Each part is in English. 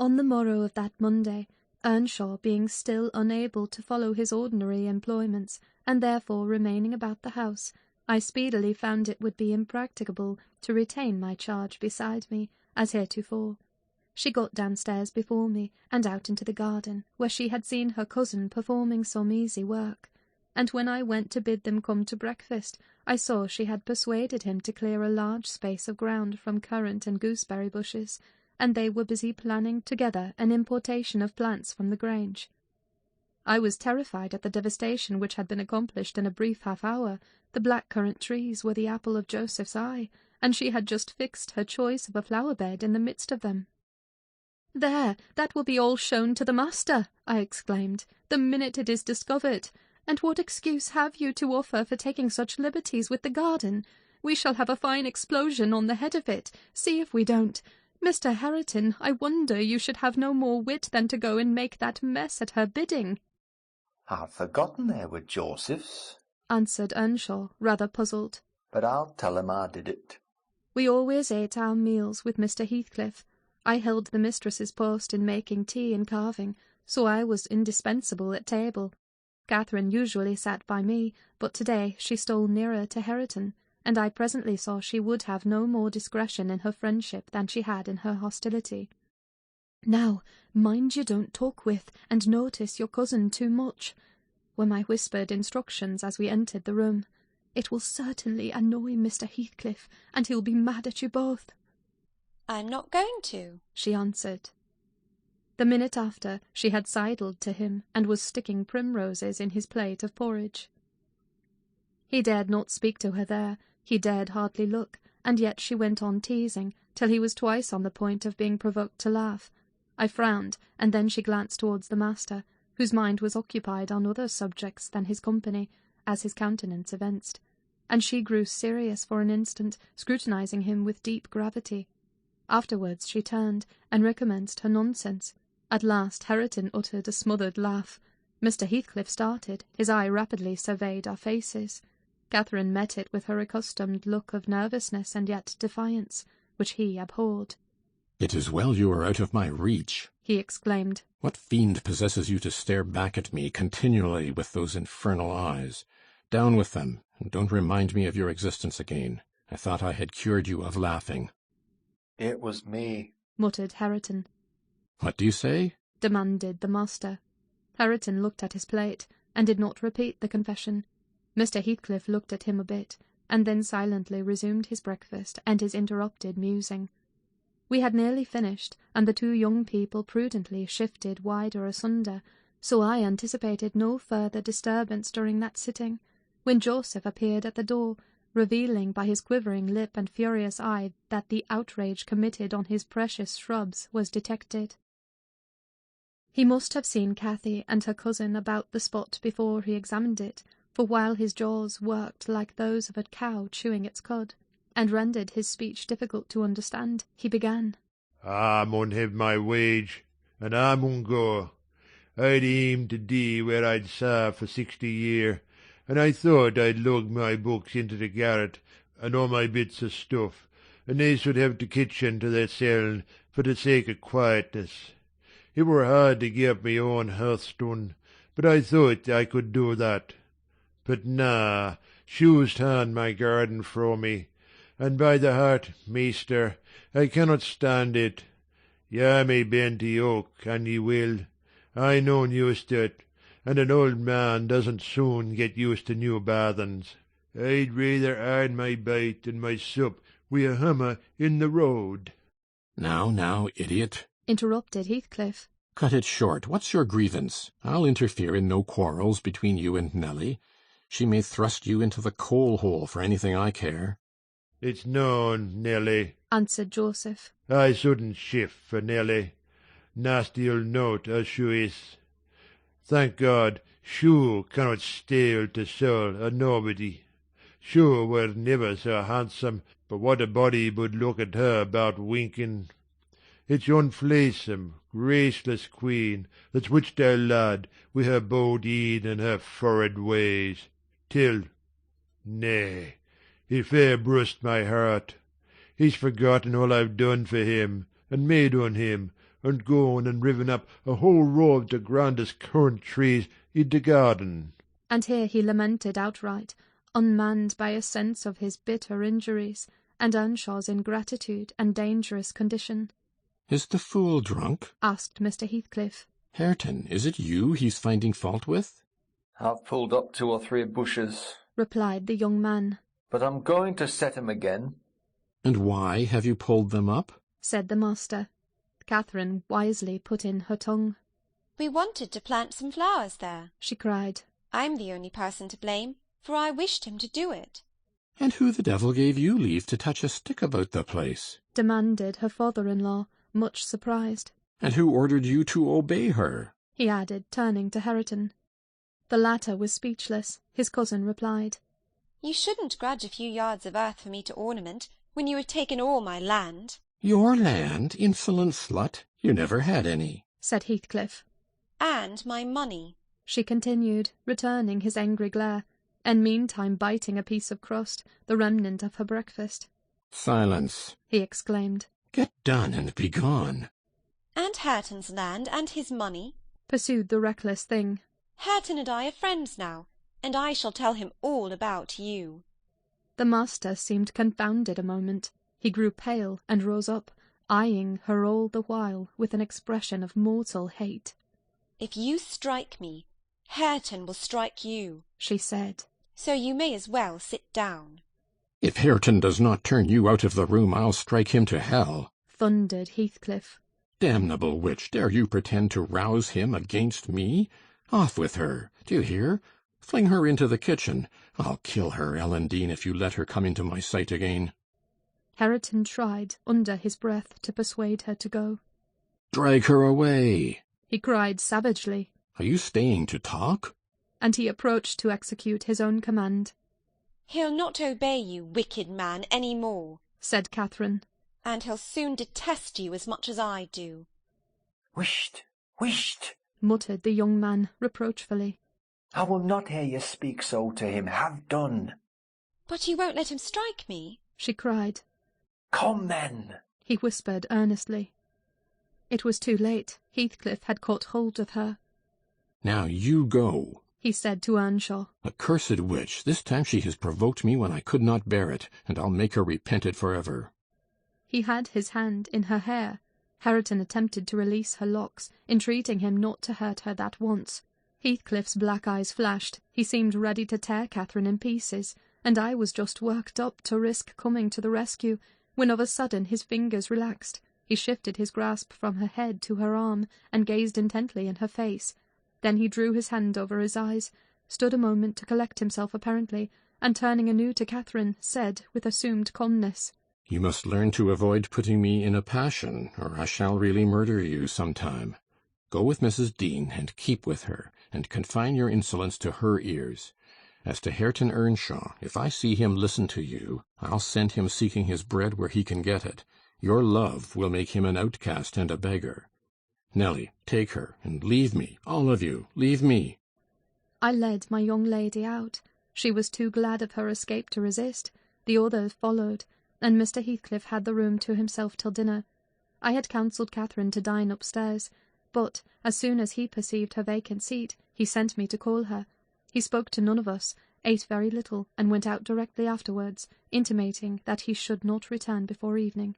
On the morrow of that Monday, Earnshaw being still unable to follow his ordinary employments, and therefore remaining about the house, I speedily found it would be impracticable to retain my charge beside me, as heretofore. She got downstairs before me, and out into the garden, where she had seen her cousin performing some easy work, and when I went to bid them come to breakfast, I saw she had persuaded him to clear a large space of ground from currant and gooseberry bushes, and they were busy planning together an importation of plants from the Grange. I was terrified at the devastation which had been accomplished in a brief half-hour. The black-currant trees were the apple of Joseph's eye, and she had just fixed her choice of a flower-bed in the midst of them. "There, that will be all shown to the master," I exclaimed, "the minute it is discovered. And what excuse have you to offer for taking such liberties with the garden? We shall have a fine explosion on the head of it. See if we don't. Mr. Hareton, I wonder you should have no more wit than to go and make that mess at her bidding." "I've forgotten they were Joseph's," answered Earnshaw, rather puzzled. "but I'll tell him I did it." We always ate our meals with Mr. Heathcliff. I held the mistress's post in making tea and carving, so I was indispensable at table. Catherine usually sat by me, but to-day she stole nearer to Hareton, and I presently saw she would have no more discretion in her friendship than she had in her hostility. "Now, mind you don't talk with and notice your cousin too much," were my whispered instructions as we entered the room. "It will certainly annoy Mr. Heathcliff, and he'll be mad at you both." "I'm not going to," she answered. The minute after, she had sidled to him, and was sticking primroses in his plate of porridge. He dared not speak to her there, he dared hardly look, and yet she went on teasing, till he was twice on the point of being provoked to laugh. I frowned, and then she glanced towards the master, whose mind was occupied on other subjects than his company, as his countenance evinced, and she grew serious for an instant, scrutinizing him with deep gravity. Afterwards she turned, and recommenced her nonsense. At last Hareton uttered a smothered laugh. Mr. Heathcliff started, his eye rapidly surveyed our faces. Catherine met it with her accustomed look of nervousness and yet defiance, which he abhorred. "It is well you are out of my reach," he exclaimed. "What fiend possesses you to stare back at me continually with those infernal eyes? Down with them, and don't remind me of your existence again. I thought I had cured you of laughing." "It was me," muttered Hareton. "What do you say?" demanded the master. Hareton looked at his plate, and did not repeat the confession. Mr. Heathcliff looked at him a bit, and then silently resumed his breakfast and his interrupted musing. We had nearly finished, and the two young people prudently shifted wider asunder, so I anticipated no further disturbance during that sitting, when Joseph appeared at the door, revealing by his quivering lip and furious eye that the outrage committed on his precious shrubs was detected. He must have seen Cathy and her cousin about the spot before he examined it, for while his jaws worked like those of a cow chewing its cud, and rendered his speech difficult to understand, he began, "I mun have my wage, and I mun go. I'd aimed to dee where I'd sarved for 60 year, and I thought I'd lug my books into the garret, and all my bits of stuff, and they should have the kitchen to theirseln for the sake of quietness. It were hard to gi' up my own hearthstone, but I thought I could do that. But na, shoes turn my garden fro me, and by the heart, measter, I cannot stand it. Ye may bend to yoke, an ye will. I noan used to it, and an old man doesn't soon get used to new bathins. I'd rather earn my bite and my sup wi' a hummer in the road." Now, idiot," interrupted Heathcliff. "cut it short. What's your grievance? I'll interfere in no quarrels between you and Nelly. She may thrust you into the coal-hole for anything I care." "It's known, Nelly," answered Joseph. "I shouldn't shift for Nelly. Nasty old note as she is. Thank God, she cannot steal to soul a nobody. She were never so handsome, but what a body would look at her about winking. It's yon fleesome, graceless queen that's witched our lad wi' her bold een and her forrid ways, till, nay, it fair brust my heart. He's forgotten all I've done for him, and made on him, and gone and riven up a whole row of the grandest currant trees in the garden." And here he lamented outright, unmanned by a sense of his bitter injuries, and Earnshaw's ingratitude and dangerous condition. "Is the fool drunk?" asked Mr. Heathcliff. "Hareton, is it you he's finding fault with?" "I've pulled up 2 or 3 bushes," replied the young man. "but I'm going to set 'em again." "And why have you pulled them up?" said the master. Catherine wisely put in her tongue. "We wanted to plant some flowers there," she cried. "I'm the only person to blame, for I wished him to do it." "And who the devil gave you leave to touch a stick about the place?" demanded her father-in-law, much surprised. "And who ordered you to obey her?" he added, turning to Hareton. The latter was speechless. His cousin replied, "You shouldn't grudge a few yards of earth for me to ornament, when you had taken all my land." "Your land, insolent slut? You never had any," said Heathcliff. "And my money," she continued, returning his angry glare, and meantime biting a piece of crust, the remnant of her breakfast. "Silence!" he exclaimed. "Get done and be gone." "And Hareton's land and his money," pursued the reckless thing. "Hareton and I are friends now, and I shall tell him all about you." The master seemed confounded a moment. He grew pale and rose up, eyeing her all the while with an expression of mortal hate. "If you strike me, Hareton will strike you," she said. "So you may as well sit down." "If Hareton does not turn you out of the room, I'll strike him to hell," thundered Heathcliff. "Damnable witch, dare you pretend to rouse him against me? Off with her, do you hear? Fling her into the kitchen. I'll kill her, Ellen Dean, if you let her come into my sight again." Hareton tried, under his breath, to persuade her to go. "Drag her away," he cried savagely. "Are you staying to talk?" And he approached to execute his own command. "He'll not obey you, wicked man, any more," said Catherine. "and he'll soon detest you as much as I do." "Whisht, whisht," muttered the young man reproachfully. "I will not hear you speak so to him. Have done." "But you won't let him strike me?" she cried. "Come then," he whispered earnestly. It was too late. Heathcliff had caught hold of her. "Now you go," he said to Earnshaw. "Accursed witch, this time she has provoked me when I could not bear it, and I'll make her repent it forever." He had his hand in her hair. Hareton attempted to release her locks, entreating him not to hurt her that once. Heathcliff's black eyes flashed. He seemed ready to tear Catherine in pieces, and I was just worked up to risk coming to the rescue, when of a sudden his fingers relaxed. He shifted his grasp from her head to her arm, and gazed intently in her face. Then he drew his hand over his eyes, stood a moment to collect himself apparently, and turning anew to Catherine, said with assumed calmness, "You must learn to avoid putting me in a passion, or I shall really murder you some time. Go with Mrs. Dean, and keep with her, and confine your insolence to her ears. As to Hareton Earnshaw, if I see him listen to you, I'll send him seeking his bread where he can get it. Your love will make him an outcast and a beggar. Nelly, take her, and leave me, all of you, leave me." I led my young lady out. She was too glad of her escape to resist. The others followed, and Mr. Heathcliff had the room to himself till dinner. I had counselled Catherine to dine upstairs, but as soon as he perceived her vacant seat, he sent me to call her. He spoke to none of us, ate very little, and went out directly afterwards, intimating that he should not return before evening.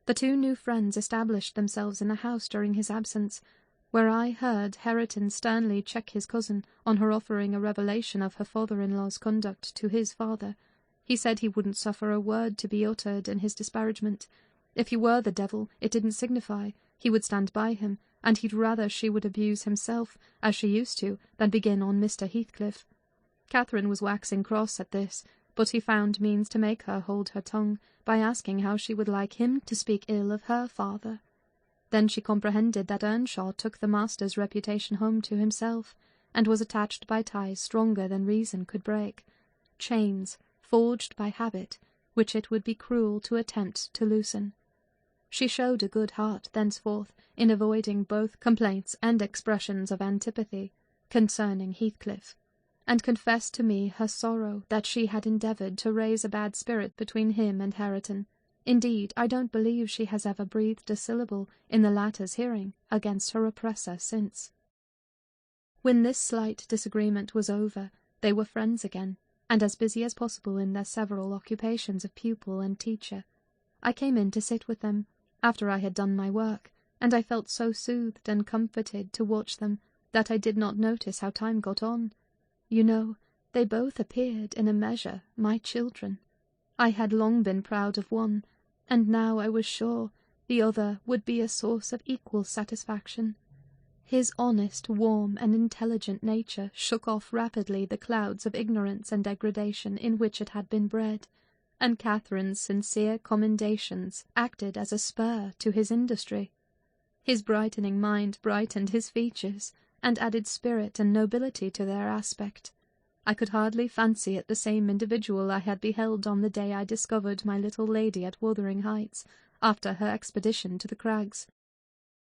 The 2 new friends established themselves in the house during his absence, where I heard Hareton sternly check his cousin on her offering a revelation of her father-in-law's conduct to his father. He said he wouldn't suffer a word to be uttered in his disparagement. If he were the devil, it didn't signify. He would stand by him, and he'd rather she would abuse himself, as she used to, than begin on Mr. Heathcliff. Catherine was waxing cross at this, but he found means to make her hold her tongue, by asking how she would like him to speak ill of her father. Then she comprehended that Earnshaw took the master's reputation home to himself, and was attached by ties stronger than reason could break, chains forged by habit, which it would be cruel to attempt to loosen. She showed a good heart thenceforth in avoiding both complaints and expressions of antipathy concerning Heathcliff, and confessed to me her sorrow that she had endeavoured to raise a bad spirit between him and Hareton, Indeed, I don't believe she has ever breathed a syllable in the latter's hearing against her oppressor since. When this slight disagreement was over, they were friends again, and as busy as possible in their several occupations of pupil and teacher. I came in to sit with them, after I had done my work, and I felt so soothed and comforted to watch them that I did not notice how time got on. You know, they both appeared, in a measure, my children. I had long been proud of one, and now I was sure the other would be a source of equal satisfaction. His honest, warm, and intelligent nature shook off rapidly the clouds of ignorance and degradation in which it had been bred, and Catherine's sincere commendations acted as a spur to his industry. His brightening mind brightened his features, and added spirit and nobility to their aspect. I could hardly fancy it the same individual I had beheld on the day I discovered my little lady at Wuthering Heights, after her expedition to the crags.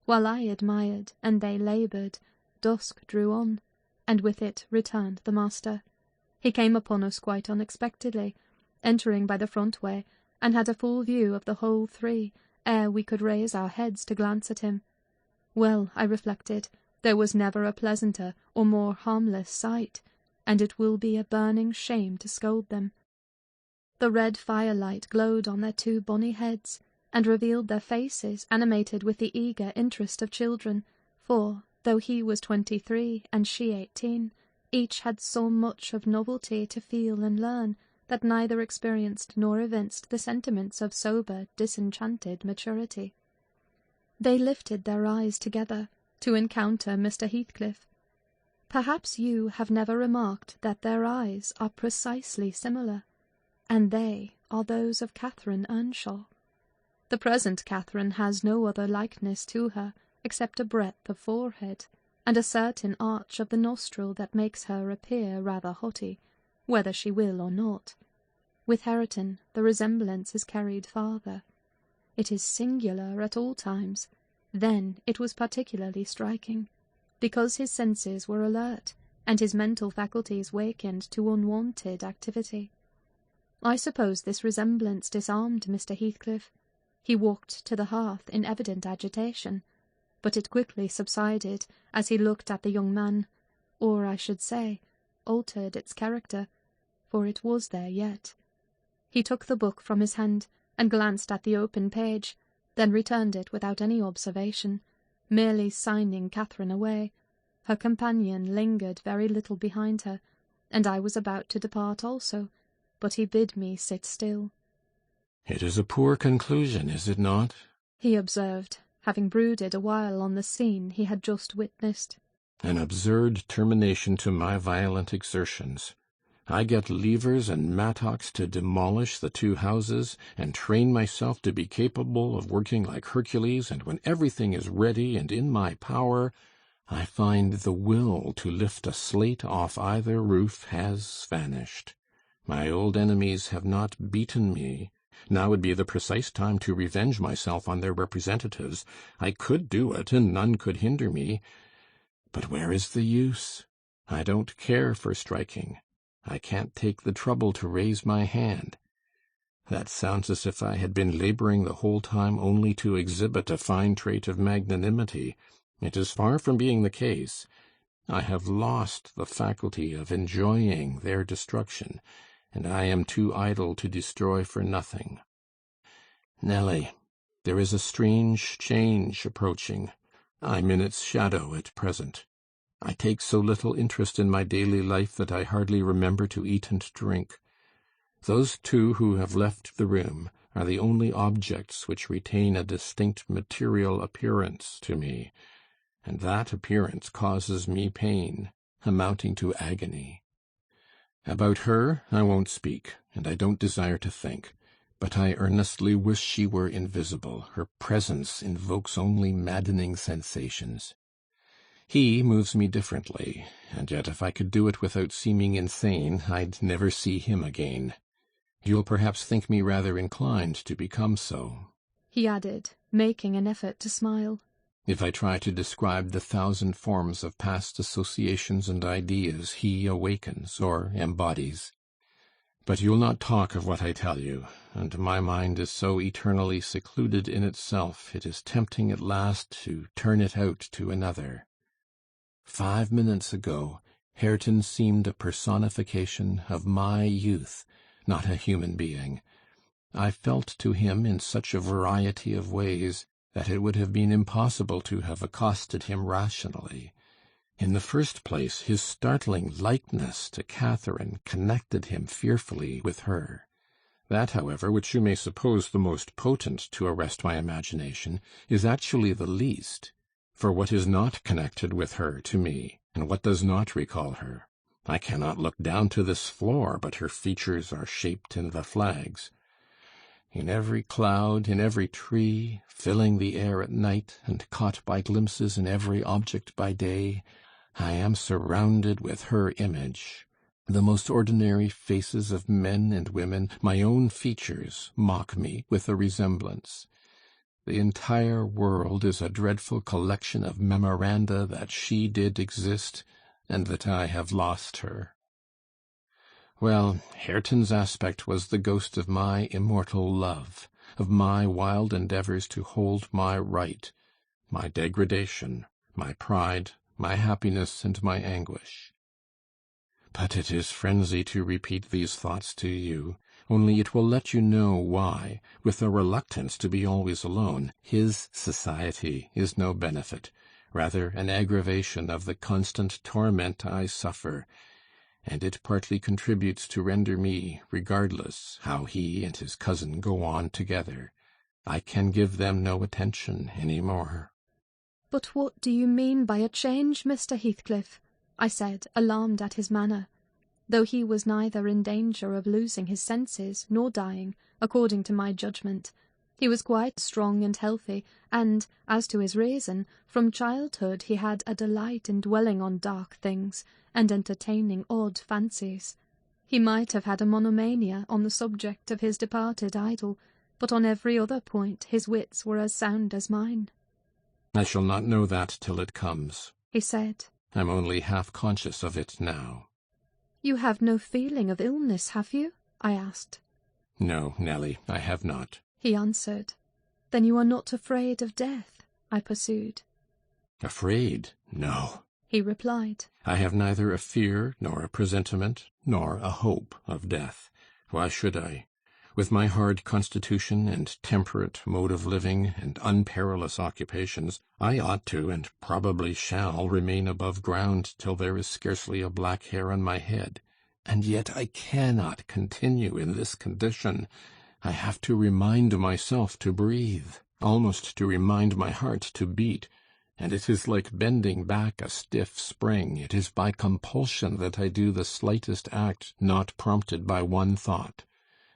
While I admired, and they laboured, dusk drew on, and with it returned the master. He came upon us quite unexpectedly, entering by the front way, and had a full view of the whole three, ere we could raise our heads to glance at him. Well, I reflected, there was never a pleasanter or more harmless sight, and it will be a burning shame to scold them. The red firelight glowed on their two bonny heads, and revealed their faces animated with the eager interest of children, for, though he was 23 and she 18, each had so much of novelty to feel and learn that neither experienced nor evinced the sentiments of sober, disenchanted maturity. They lifted their eyes together to encounter Mr. Heathcliff. Perhaps you have never remarked that their eyes are precisely similar, and they are those of Catherine Earnshaw. The present Catherine has no other likeness to her, except a breadth of forehead, and a certain arch of the nostril that makes her appear rather haughty, whether she will or not. With Hareton the resemblance is carried farther. It is singular at all times. Then it was particularly striking, because his senses were alert, and his mental faculties wakened to unwonted activity. I suppose this resemblance disarmed Mr. Heathcliff. He walked to the hearth in evident agitation, but it quickly subsided as he looked at the young man, or, I should say, altered its character, for it was there yet. He took the book from his hand, and glanced at the open page, then returned it without any observation, merely signing Catherine away. Her companion lingered very little behind her, and I was about to depart also, but he bid me sit still. "It is a poor conclusion, is it not?" he observed, having brooded a while on the scene he had just witnessed. "An absurd termination to my violent exertions. I get levers and mattocks to demolish the two houses, and train myself to be capable of working like Hercules, and when everything is ready and in my power, I find the will to lift a slate off either roof has vanished. My old enemies have not beaten me. Now would be the precise time to revenge myself on their representatives. I could do it, and none could hinder me. But where is the use? I don't care for striking. I can't take the trouble to raise my hand. That sounds as if I had been laboring the whole time only to exhibit a fine trait of magnanimity. It is far from being the case. I have lost the faculty of enjoying their destruction, and I am too idle to destroy for nothing. Nelly, there is a strange change approaching. I'm in its shadow at present. I take so little interest in my daily life that I hardly remember to eat and drink. Those two who have left the room are the only objects which retain a distinct material appearance to me, and that appearance causes me pain, amounting to agony. About her I won't speak, and I don't desire to think, but I earnestly wish she were invisible. Her presence invokes only maddening sensations. He moves me differently, and yet if I could do it without seeming insane, I'd never see him again. You'll perhaps think me rather inclined to become so," he added, making an effort to smile, "if I try to describe the thousand forms of past associations and ideas he awakens or embodies. But you'll not talk of what I tell you, and my mind is so eternally secluded in itself, it is tempting at last to turn it out to another. 5 minutes ago, Hareton seemed a personification of my youth, not a human being. I felt to him in such a variety of ways that it would have been impossible to have accosted him rationally. In the first place, his startling likeness to Catherine connected him fearfully with her. That, however, which you may suppose the most potent to arrest my imagination, is actually the least. For what is not connected with her to me, and what does not recall her? I cannot look down to this floor, but her features are shaped in the flags. In every cloud, in every tree, filling the air at night, and caught by glimpses in every object by day, I am surrounded with her image. The most ordinary faces of men and women, my own features, mock me with a resemblance. The entire world is a dreadful collection of memoranda that she did exist, and that I have lost her. Well, Hareton's aspect was the ghost of my immortal love, of my wild endeavours to hold my right, my degradation, my pride, my happiness, and my anguish. But it is frenzy to repeat these thoughts to you, only it will let you know why, with a reluctance to be always alone, his society is no benefit, rather an aggravation of the constant torment I suffer, and it partly contributes to render me regardless how he and his cousin go on together. I can give them no attention any more. "But what do you mean by a change, Mr. Heathcliff?" I said, alarmed at his manner, though he was neither in danger of losing his senses nor dying, according to my judgment. He was quite strong and healthy, and, as to his reason, from childhood he had a delight in dwelling on dark things, and entertaining odd fancies. He might have had a monomania on the subject of his departed idol, but on every other point his wits were as sound as mine. I shall not know that till it comes, he said. I'm only half conscious of it now. You have no feeling of illness, have you? I asked. No, Nelly, I have not, he answered. Then you are not afraid of death? I pursued. Afraid? No, he replied. I have neither a fear, nor a presentiment, nor a hope of death. Why should I? With my hard constitution and temperate mode of living and unperilous occupations, I ought to, and probably shall, remain above ground till there is scarcely a black hair on my head. And yet I cannot continue in this condition. I have to remind myself to breathe, almost to remind my heart to beat, and it is like bending back a stiff spring. It is by compulsion that I do the slightest act not prompted by one thought,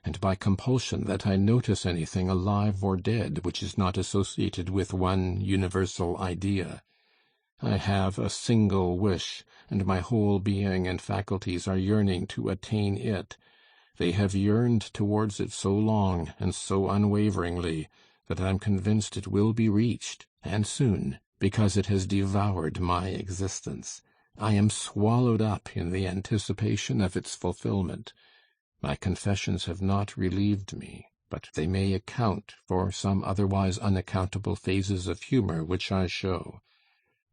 and by compulsion that I notice anything alive or dead which is not associated with one universal idea. I have a single wish, and my whole being and faculties are yearning to attain it. They have yearned towards it so long and so unwaveringly that I'm convinced it will be reached, and soon, because it has devoured my existence. I am swallowed up in the anticipation of its fulfillment. My confessions have not relieved me, but they may account for some otherwise unaccountable phases of humour which I show.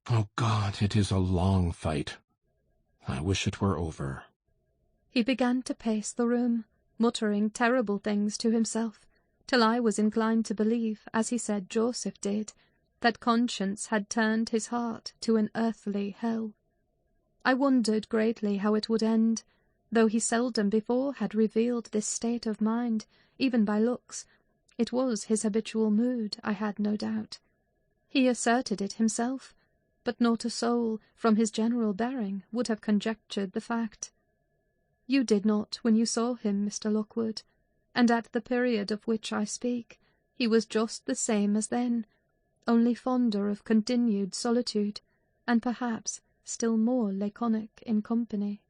Oh God, it is a long fight. I wish it were over. He began to pace the room, muttering terrible things to himself, till I was inclined to believe, as he said Joseph did, that conscience had turned his heart to an earthly hell. I wondered greatly how it would end, though he seldom before had revealed this state of mind, even by looks. It was his habitual mood, I had no doubt. He asserted it himself, but not a soul, from his general bearing, would have conjectured the fact. You did not when you saw him, Mr. Lockwood, and at the period of which I speak, he was just the same as then, only fonder of continued solitude, and perhaps still more laconic in company.